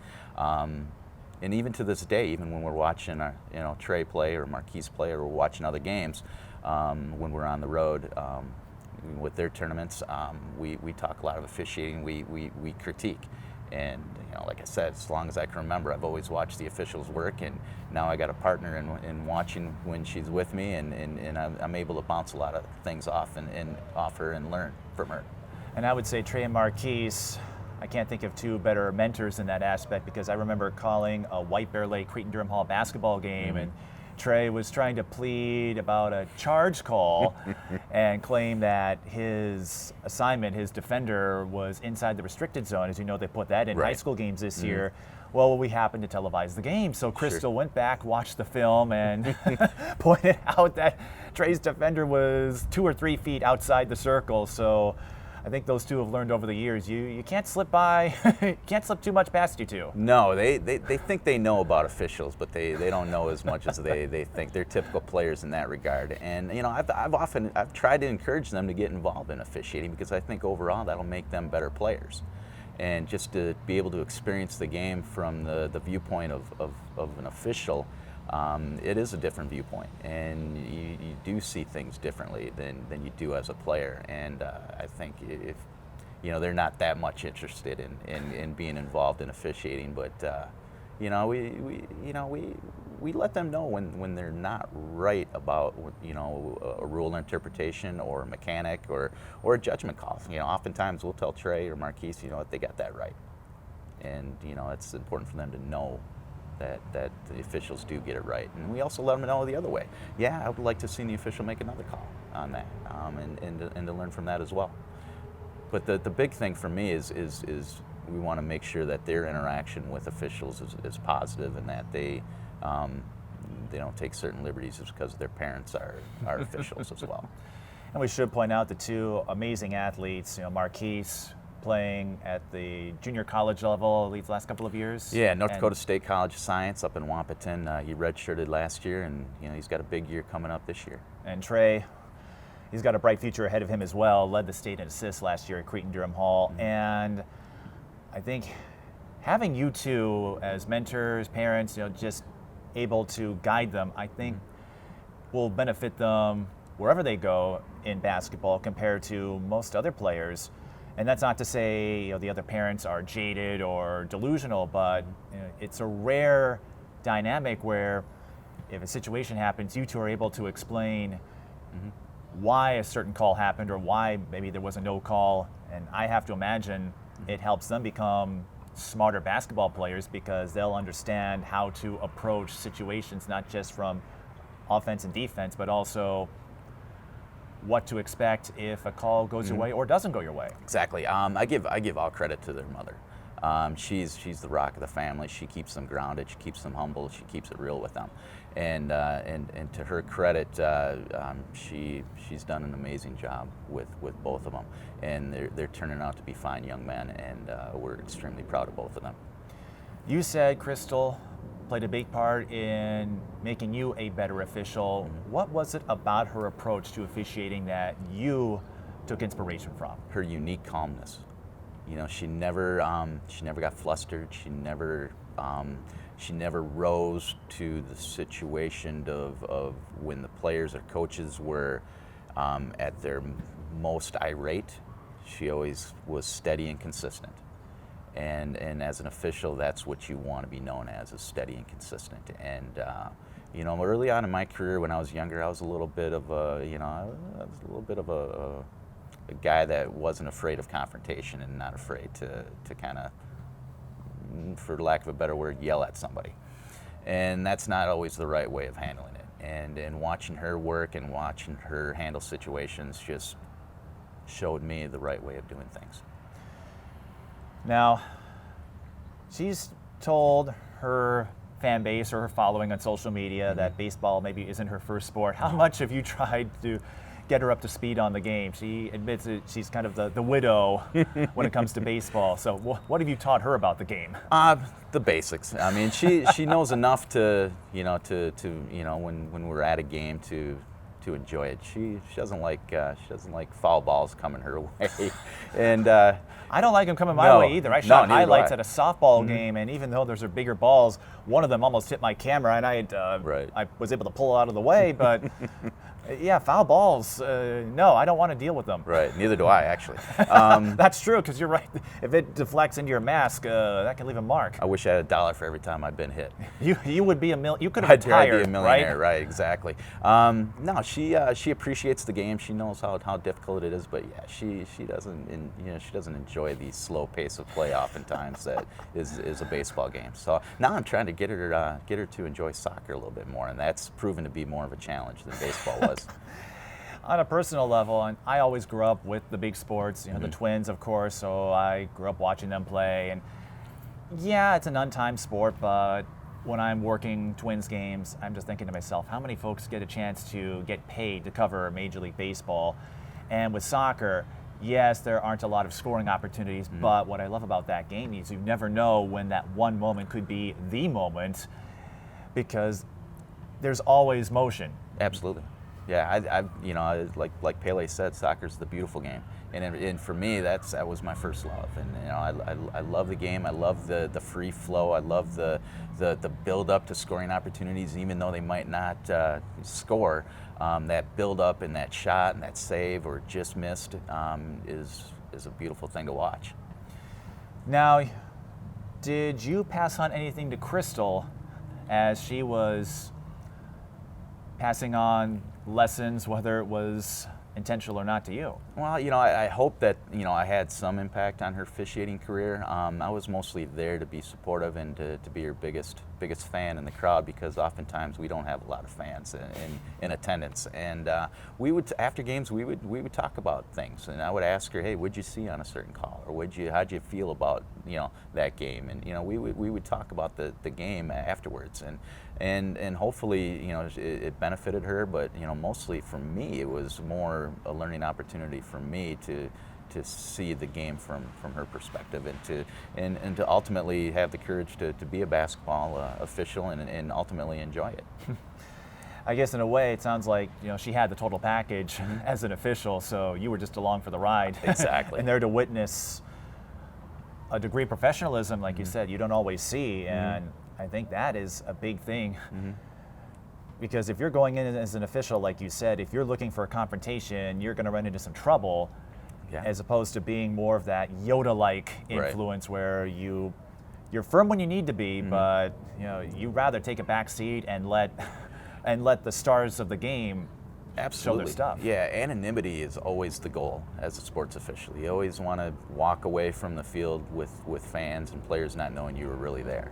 And even to this day, even when we're watching Trey play or Marquise play, or we're watching other games, when we're on the road with their tournaments, we talk a lot of officiating. We critique, and like I said, as long as I can remember, I've always watched the officials work, and now I got a partner in watching when she's with me, and I'm able to bounce a lot of things off her and learn from her. And I would say Trey and Marquise, I can't think of two better mentors in that aspect, because I remember calling a White Bear Lake Cretin-Durham Hall basketball game, and Trey was trying to plead about a charge call and claim that his assignment, his defender, was inside the restricted zone. As you know, they put that in high school games this year. Well, we happened to televise the game, so Crystal went back, watched the film, and pointed out that Trey's defender was 2 or 3 feet outside the circle. So I think those two have learned over the years, you can't slip by, you can't slip too much past you two. No, they think they know about officials, but they don't know as much as they think. They're typical players in that regard. And I've tried to encourage them to get involved in officiating, because I think overall that'll make them better players. And just to be able to experience the game from the viewpoint of an official, it is a different viewpoint, and you do see things differently than you do as a player. And I think if they're not that much interested in being involved in officiating, but we let them know when they're not right about a rule interpretation or a mechanic or a judgment call. Oftentimes we'll tell Trey or Marquise, they got that right, and it's important for them to know that the officials do get it right. And we also let them know the other way. Yeah, I would like to see the official make another call on that, and to learn from that as well. But the big thing for me is we want to make sure that their interaction with officials is positive, and that they don't take certain liberties just because their parents are officials as well. And we should point out the two amazing athletes, Marquise, playing at the junior college level these last couple of years. Yeah, North Dakota State College of Science up in Wahpeton. He redshirted last year, and he's got a big year coming up this year. And Trey, he's got a bright future ahead of him as well. Led the state in assists last year at Cretin-Durham Hall. And I think having you two as mentors, parents, just able to guide them, I think will benefit them wherever they go in basketball compared to most other players. And that's not to say the other parents are jaded or delusional, but it's a rare dynamic where if a situation happens, you two are able to explain why a certain call happened or why maybe there was a no call. And I have to imagine it helps them become smarter basketball players, because they'll understand how to approach situations, not just from offense and defense, but also what to expect if a call goes your way or doesn't go your way. Exactly. I give all credit to their mother. She's the rock of the family. She keeps them grounded. She keeps them humble. She keeps it real with them. And to her credit, she's done an amazing job with both of them. And they're turning out to be fine young men, and we're extremely proud of both of them. You said Crystal played a big part in making you a better official. What was it about her approach to officiating that you took inspiration from? Her unique calmness. You know, she never got flustered. She never rose to the situation of when the players or coaches were at their most irate. She always was steady and consistent. And as an official, that's what you want to be known as, is steady and consistent. And you know, early on in my career, when I was younger, I was a little bit of a guy that wasn't afraid of confrontation and not afraid to kind of, for lack of a better word, yell at somebody. And that's not always the right way of handling it. And watching her work and watching her handle situations just showed me the right way of doing things. Now, she's told her fan base or her following on social media that baseball maybe isn't her first sport. How much have you tried to get her up to speed on the game? She admits that she's kind of the widow when it comes to baseball. So what have you taught her about the game? The basics. I mean, she knows enough to when we're at a game to enjoy it. She doesn't like foul balls coming her way, and I don't like them coming my way either. I shot highlights at a softball game, and even though those are bigger balls, one of them almost hit my camera, and I was able to pull it out of the way. But yeah, foul balls, no, I don't want to deal with them. Right, neither do I, actually. That's true, because you're right. If it deflects into your mask, that can leave a mark. I wish I had $1 for every time I've been hit. You would be you could have retired, I'd be a millionaire, right? Exactly. No, she appreciates the game. She knows how difficult it is, but yeah, she doesn't enjoy the slow pace of play oftentimes that is a baseball game. So now I'm trying to get her to enjoy soccer a little bit more, and that's proven to be more of a challenge than baseball was. On a personal level, and I always grew up with the big sports, the Twins, of course, so I grew up watching them play. And yeah, it's an untimed sport, but when I'm working Twins games, I'm just thinking to myself, how many folks get a chance to get paid to cover Major League Baseball? And with soccer, yes, there aren't a lot of scoring opportunities, but what I love about that game is you never know when that one moment could be the moment, because there's always motion. Absolutely. Yeah, like Pele said, soccer's the beautiful game, and for me, that was my first love. And I love the game. I love the free flow. I love the build up to scoring opportunities, even though they might not score. That build up and that shot and that save or just missed is a beautiful thing to watch. Now, did you pass on anything to Crystal as she was passing on lessons, whether it was intentional or not, to you? Well, I hope that I had some impact on her officiating career. I was mostly there to be supportive and to be her biggest fan in the crowd, because oftentimes we don't have a lot of fans in attendance. And after games we would talk about things, and I would ask her, hey, what'd you see on a certain call, or how'd you feel about that game? And we would talk about the game afterwards, and hopefully it benefited her, but mostly for me it was more a learning opportunity for me to see the game from her perspective, and to ultimately have the courage to be a basketball official and ultimately enjoy it. I guess in a way it sounds like she had the total package as an official, so you were just along for the ride. Exactly. And there to witness a degree of professionalism, like you said, you don't always see, and I think that is a big thing. Because if you're going in as an official, like you said, if you're looking for a confrontation, you're going to run into some trouble, as opposed to being more of that Yoda-like influence, where you're firm when you need to be, but you rather take a back seat and let the stars of the game show their stuff. Yeah, anonymity is always the goal as a sports official. You always want to walk away from the field with fans and players not knowing you were really there.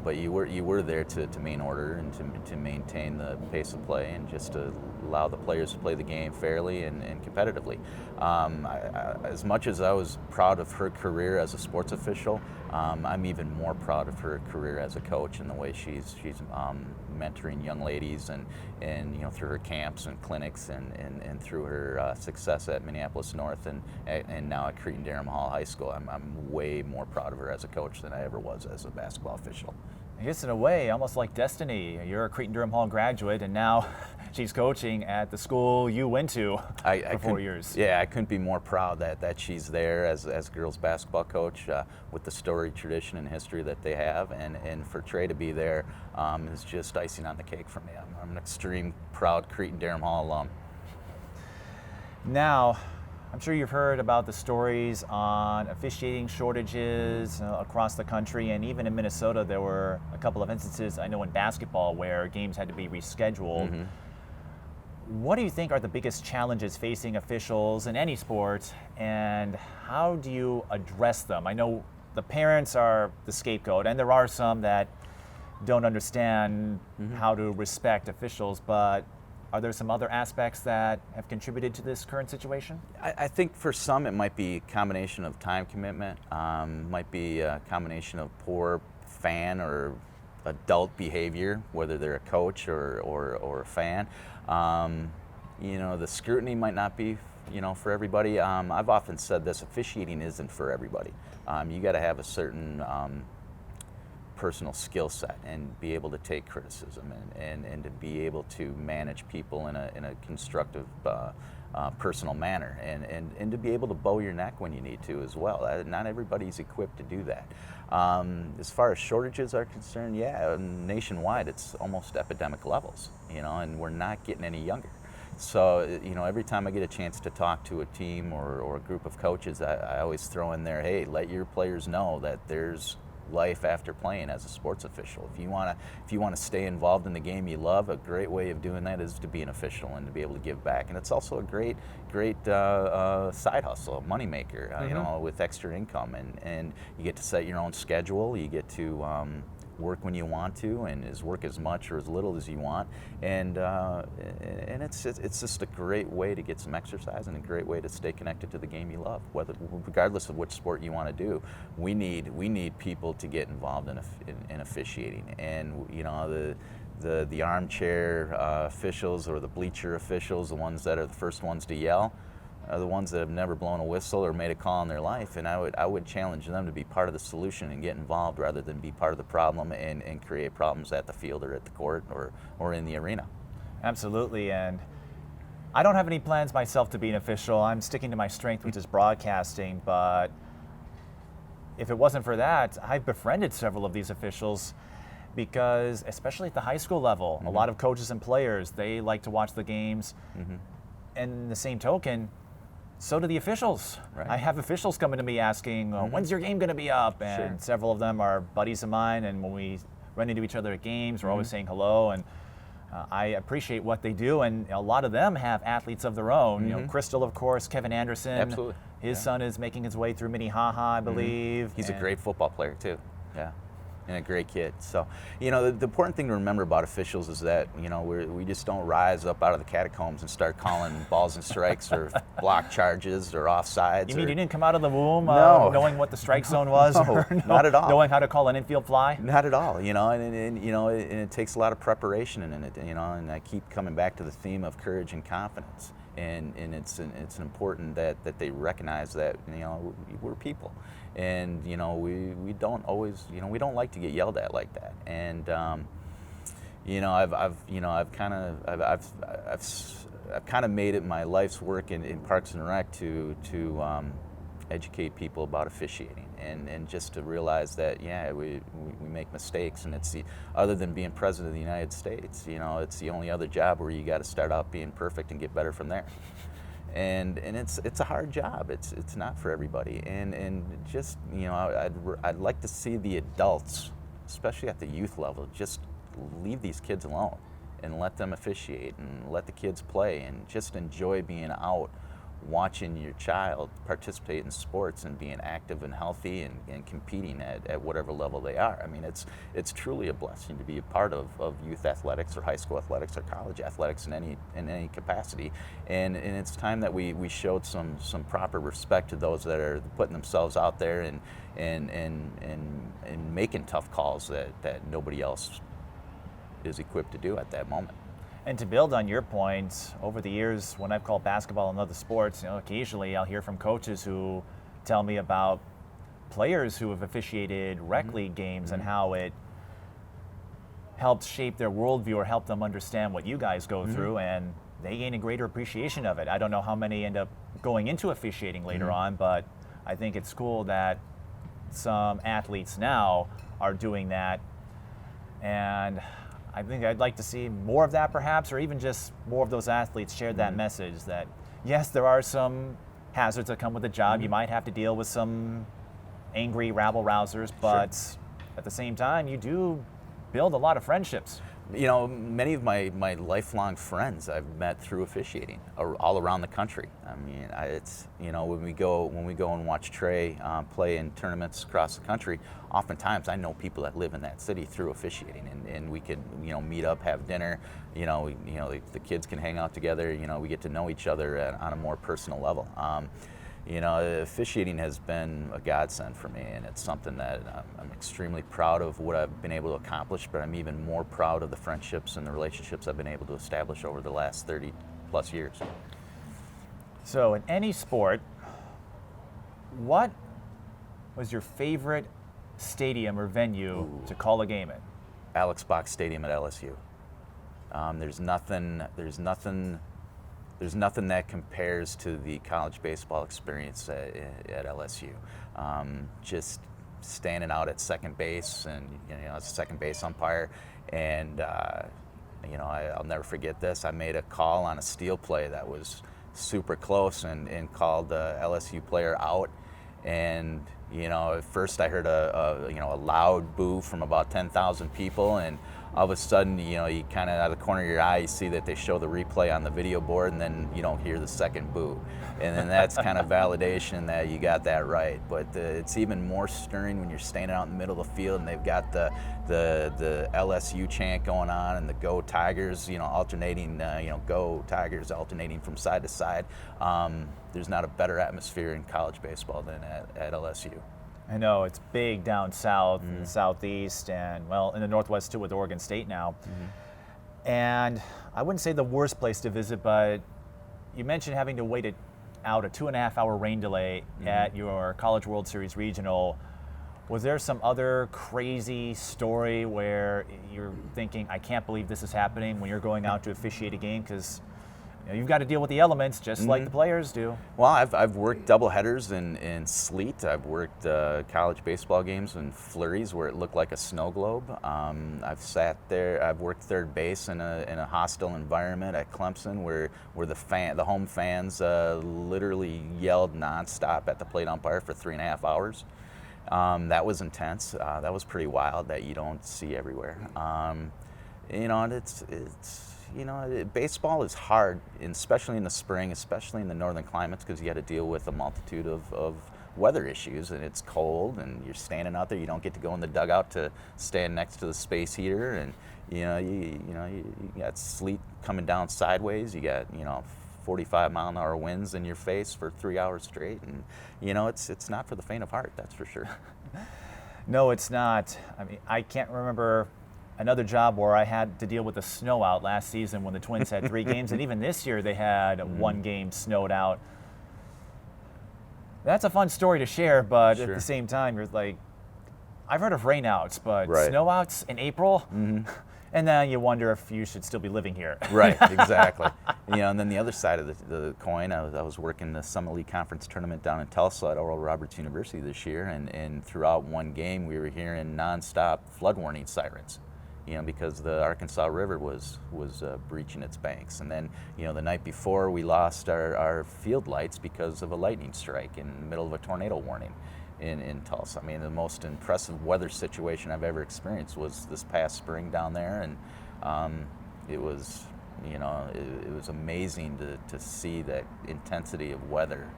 But you were there to main order and to maintain the pace of play and just to allow the players to play the game fairly and competitively. As much as I was proud of her career as a sports official, I'm even more proud of her career as a coach and the way she's mentoring young ladies and through her camps and clinics and through her success at Minneapolis North and now at Cretin-Derham Hall High School. I'm way more proud of her as a coach than I ever was as a basketball official. I guess in a way, almost like destiny. You're a Cretin-Derham Hall graduate, and now she's coaching at the school you went to for 4 years. Yeah, I couldn't be more proud that she's there as a girls basketball coach with the storied tradition and history that they have, and for Trey to be there is just icing on the cake for me. I'm an extreme proud Cretin-Derham Hall alum. Now, I'm sure you've heard about the stories on officiating shortages across the country, and even in Minnesota there were a couple of instances, I know in basketball, where games had to be rescheduled. Mm-hmm. What do you think are the biggest challenges facing officials in any sport, and how do you address them? I know the parents are the scapegoat, and there are some that don't understand how to respect officials, but are there some other aspects that have contributed to this current situation? I think for some it might be a combination of time commitment, might be a combination of poor fan or adult behavior, whether they're a coach or a fan. The scrutiny might not be for everybody. I've often said this: officiating isn't for everybody. You got to have a certain personal skill set and be able to take criticism and to be able to manage people in a constructive personal manner and to be able to bow your neck when you need to as well. Not everybody's equipped to do that. As far as shortages are concerned, nationwide it's almost epidemic levels, and we're not getting any younger. So, every time I get a chance to talk to a team or a group of coaches, I always throw in there, hey, let your players know that there's life after playing as a sports official. If you want to stay involved in the game you love, a great way of doing that is to be an official and to be able to give back. And it's also a great side hustle, a moneymaker, with extra income, and you get to set your own schedule. You get to work when you want to, and work as much or as little as you want, and it's just a great way to get some exercise and a great way to stay connected to the game you love, regardless of which sport you want to do. We need people to get involved in officiating, and the armchair officials or the bleacher officials, the ones that are the first ones to yell, are the ones that have never blown a whistle or made a call in their life, and I would challenge them to be part of the solution and get involved rather than be part of the problem and create problems at the field or at the court or in the arena. Absolutely, and I don't have any plans myself to be an official. I'm sticking to my strength, which is broadcasting, but if it wasn't for that, I've befriended several of these officials because, especially at the high school level, a lot of coaches and players, they like to watch the games, and the same token, so do the officials. Right. I have officials coming to me asking, when's your game going to be up? And several of them are buddies of mine, and when we run into each other at games, we're always saying hello, and I appreciate what they do, and a lot of them have athletes of their own. Crystal, of course, Kevin Anderson. Absolutely. His son is making his way through Minnehaha, I believe. He's a great football player, too. Yeah. And a great kid. So, the important thing to remember about officials is that, we just don't rise up out of the catacombs and start calling balls and strikes or block charges or offsides. You mean you didn't come out of the womb knowing what the strike zone was? Not at all. Knowing how to call an infield fly? Not at all, and it takes a lot of preparation, and and I keep coming back to the theme of courage and confidence. And it's important that they recognize that we're people, and we don't always we don't like to get yelled at like that. And I've kind of made it my life's work in Parks and Rec to educate people about officiating and just to realize that we make mistakes, and it's other than being president of the United States, it's the only other job where you got to start out being perfect and get better from there. And it's a hard job. It's not for everybody. And just I'd like to see the adults, especially at the youth level, just leave these kids alone and let them officiate and let the kids play and just enjoy being out watching your child participate in sports and being active and healthy and competing at whatever level they are. I mean, it's truly a blessing to be a part of youth athletics or high school athletics or college athletics in any capacity. And it's time that we showed some proper respect to those that are putting themselves out there and making tough calls that nobody else is equipped to do at that moment. And to build on your point, over the years when I've called basketball and other sports, occasionally I'll hear from coaches who tell me about players who have officiated rec league games and how it helped shape their worldview or helped them understand what you guys go through, and they gain a greater appreciation of it. I don't know how many end up going into officiating later on, but I think it's cool that some athletes now are doing that, and I think I'd like to see more of that perhaps, or even just more of those athletes share that message that, yes, there are some hazards that come with the job. You might have to deal with some angry rabble-rousers, but at the same time, you do build a lot of friendships. Many of my lifelong friends I've met through officiating all around the country. I mean, it's when we go and watch Trey play in tournaments across the country, oftentimes I know people that live in that city through officiating, and we could meet up, have dinner. The kids can hang out together. We get to know each other on a more personal level. Officiating has been a godsend for me, and it's something that I'm extremely proud of what I've been able to accomplish, but I'm even more proud of the friendships and the relationships I've been able to establish over the last 30 plus years. So in any sport, what was your favorite stadium or venue to call a game in? Alex Box Stadium at LSU. There's nothing that compares to the college baseball experience at LSU. Just standing out at second base, and as a second base umpire, and I'll never forget this. I made a call on a steal play that was super close, and called the LSU player out. And at first I heard a loud boo from about 10,000 people, and all of a sudden, you kind of out of the corner of your eye, you see that they show the replay on the video board, and then you don't hear the second boo. And then that's kind of validation that you got that right. But it's even more stirring when you're standing out in the middle of the field and they've got the LSU chant going on and the Go Tigers, alternating, Go Tigers alternating from side to side. There's not a better atmosphere in college baseball than at LSU. I know it's big down south, in the southeast, and well, in the northwest too with Oregon State now. And I wouldn't say the worst place to visit, but you mentioned having to wait out a 2.5-hour rain delay at your College World Series regional. Was there some other crazy story where you're thinking, I can't believe this is happening when you're going out to officiate a game? Because you've got to deal with the elements just like the players do. Well, I've worked doubleheaders in sleet. I've worked college baseball games in flurries where it looked like a snow globe. I've sat there. I've worked third base in a hostile environment at Clemson where the home fans literally yelled nonstop at the plate umpire for 3.5 hours. That was intense. That was pretty wild. That you don't see everywhere. And baseball is hard, especially in the spring, especially in the northern climates, because you got to deal with a multitude of weather issues, and it's cold, and you're standing out there. You don't get to go in the dugout to stand next to the space heater, and you got sleet coming down sideways. You got 45-mile-an-hour winds in your face for 3 hours straight, and it's not for the faint of heart, that's for sure. No, it's not. I mean, I can't remember another job where I had to deal with the snow out last season when the Twins had 3 games, and even this year they had 1 game snowed out. That's a fun story to share, but at the same time, you're like, I've heard of rainouts, but snowouts in April? And then you wonder if you should still be living here. Right, exactly. And then the other side of the coin, I was working the Summit League Conference tournament down in Tulsa at Oral Roberts University this year, and throughout one game we were hearing nonstop flood warning sirens. Because the Arkansas River was breaching its banks. And then, the night before we lost our field lights because of a lightning strike in the middle of a tornado warning in Tulsa. I mean, the most impressive weather situation I've ever experienced was this past spring down there, and it was it was amazing to see that intensity of weather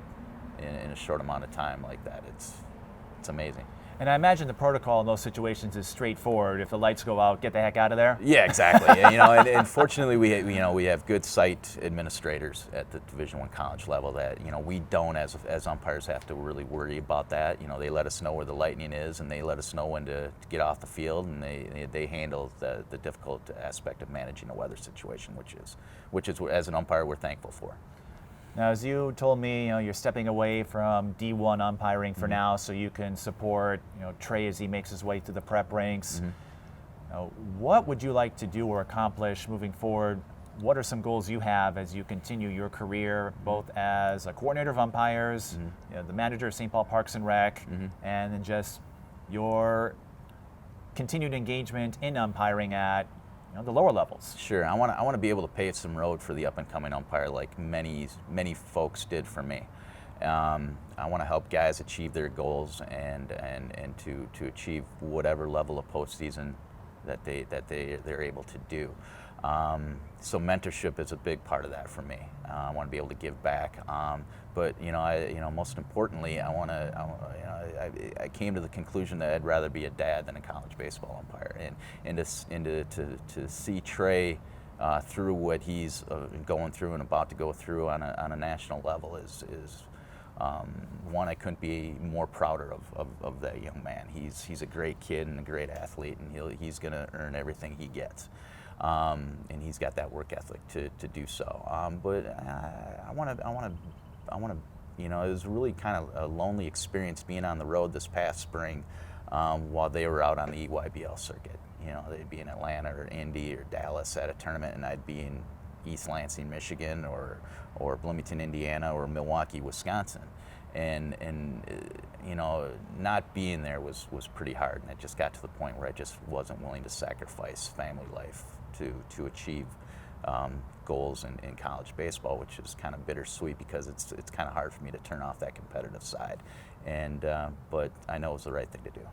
in a short amount of time like that. It's amazing. And I imagine the protocol in those situations is straightforward. If the lights go out, get the heck out of there. Yeah, exactly. And fortunately, we have good site administrators at the Division I college level that we don't as umpires have to really worry about that. They let us know where the lightning is, and they let us know when to get off the field, and they handle the difficult aspect of managing a weather situation, which is as an umpire we're thankful for. Now, as you told me, you're stepping away from D1 umpiring for Mm-hmm. now, so you can support, Trey as he makes his way through the prep ranks. Mm-hmm. Now, what would you like to do or accomplish moving forward? What are some goals you have as you continue your career, both as a coordinator of umpires, the manager of St. Paul Parks and Rec, and then just your continued engagement in umpiring at the lower levels? Sure, I want to be able to pave some road for the up and coming umpire, like many folks did for me. I want to help guys achieve their goals and to achieve whatever level of postseason that they're able to do. So mentorship is a big part of that for me. I want to be able to give back, but most importantly, I came to the conclusion that I'd rather be a dad than a college baseball umpire, and to see Trey through what he's going through and about to go through on a national level is one I couldn't be more prouder of that young man. He's a great kid and a great athlete, and he's going to earn everything he gets. And he's got that work ethic to do so. But I want to. It was really kind of a lonely experience being on the road this past spring while they were out on the EYBL circuit. They'd be in Atlanta or Indy or Dallas at a tournament, and I'd be in East Lansing, Michigan, or Bloomington, Indiana, or Milwaukee, Wisconsin. And not being there was pretty hard, and it just got to the point where I just wasn't willing to sacrifice family life to achieve goals in college baseball, which is kind of bittersweet because it's kind of hard for me to turn off that competitive side. And but I know it was the right thing to do.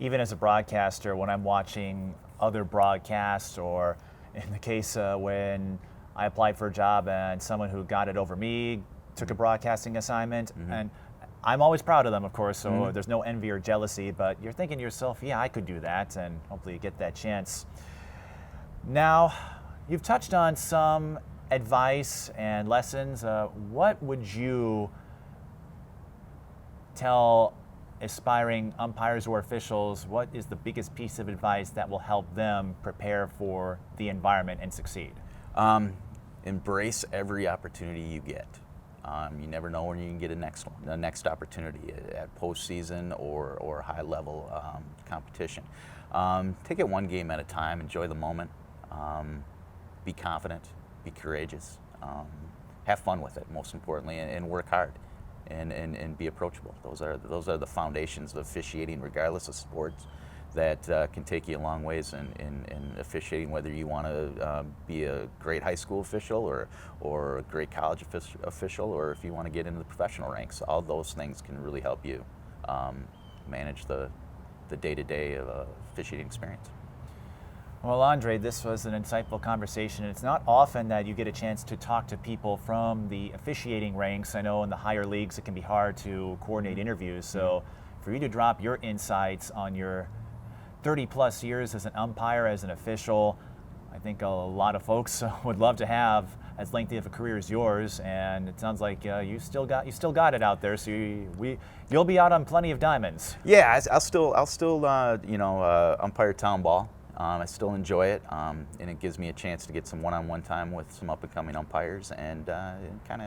Even as a broadcaster, when I'm watching other broadcasts, or in the case when I applied for a job and someone who got it over me took a broadcasting assignment, and I'm always proud of them, of course, so there's no envy or jealousy, but you're thinking to yourself, yeah, I could do that, and hopefully you get that chance. Now, you've touched on some advice and lessons. What would you tell aspiring umpires or officials? What is the biggest piece of advice that will help them prepare for the environment and succeed? Embrace every opportunity you get. You never know when you can get a next opportunity at postseason or high level competition. Take it one game at a time. Enjoy the moment. Be confident. Be courageous. Have fun with it, most importantly, and work hard. And be approachable. Those are the foundations of officiating, regardless of sports, that can take you a long ways in officiating, whether you want to be a great high school official or a great college official, or if you want to get into the professional ranks. All those things can really help you manage the day-to-day of officiating experience. Well, Andre, this was an insightful conversation. It's not often that you get a chance to talk to people from the officiating ranks. I know in the higher leagues it can be hard to coordinate interviews. So for you to drop your insights on your 30-plus years as an umpire, as an official, I think a lot of folks would love to have as lengthy of a career as yours. And it sounds like you still got it out there. So you'll be out on plenty of diamonds. Yeah, I'll still umpire town ball. I still enjoy it, and it gives me a chance to get some one-on-one time with some up-and-coming umpires and kind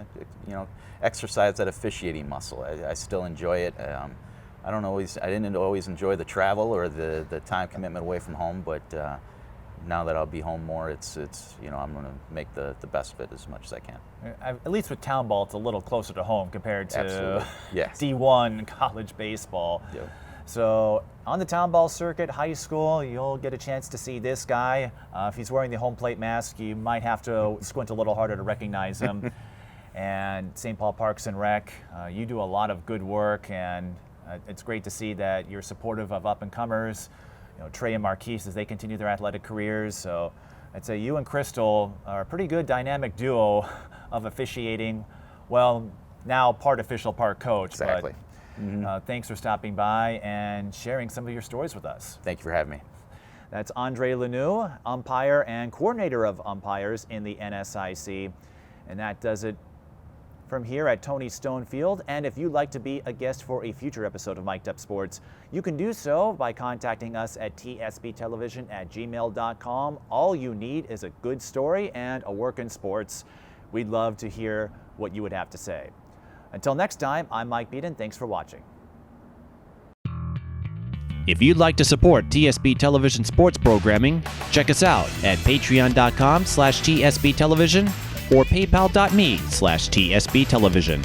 of, exercise that officiating muscle. I still enjoy it. I didn't always enjoy the travel or the time commitment away from home, but now that I'll be home more, it's I'm going to make the best of it as much as I can. At least with town ball, it's a little closer to home compared to Absolutely. Yes. D1 college baseball. Yep. So on the town ball circuit, high school, you'll get a chance to see this guy. If he's wearing the home plate mask, you might have to squint a little harder to recognize him. And St. Paul Parks and Rec, you do a lot of good work, and it's great to see that you're supportive of up-and-comers, Trey and Marquise, as they continue their athletic careers. So I'd say you and Crystal are a pretty good dynamic duo of officiating. Well, now part official, part coach. Exactly. But, thanks for stopping by and sharing some of your stories with us. Thank you for having me. That's Andre Lanoue, umpire and coordinator of umpires in the NSIC. And that does it from here at Tony Stone Field. And if you'd like to be a guest for a future episode of Mic'd Up Sports, you can do so by contacting us at tsbtelevision@gmail.com. All you need is a good story and a work in sports. We'd love to hear what you would have to say. Until next time, I'm Mike Peden. Thanks for watching. If you'd like to support TSB Television sports programming, check us out at patreon.com/TSB Television or paypal.me/TSB Television.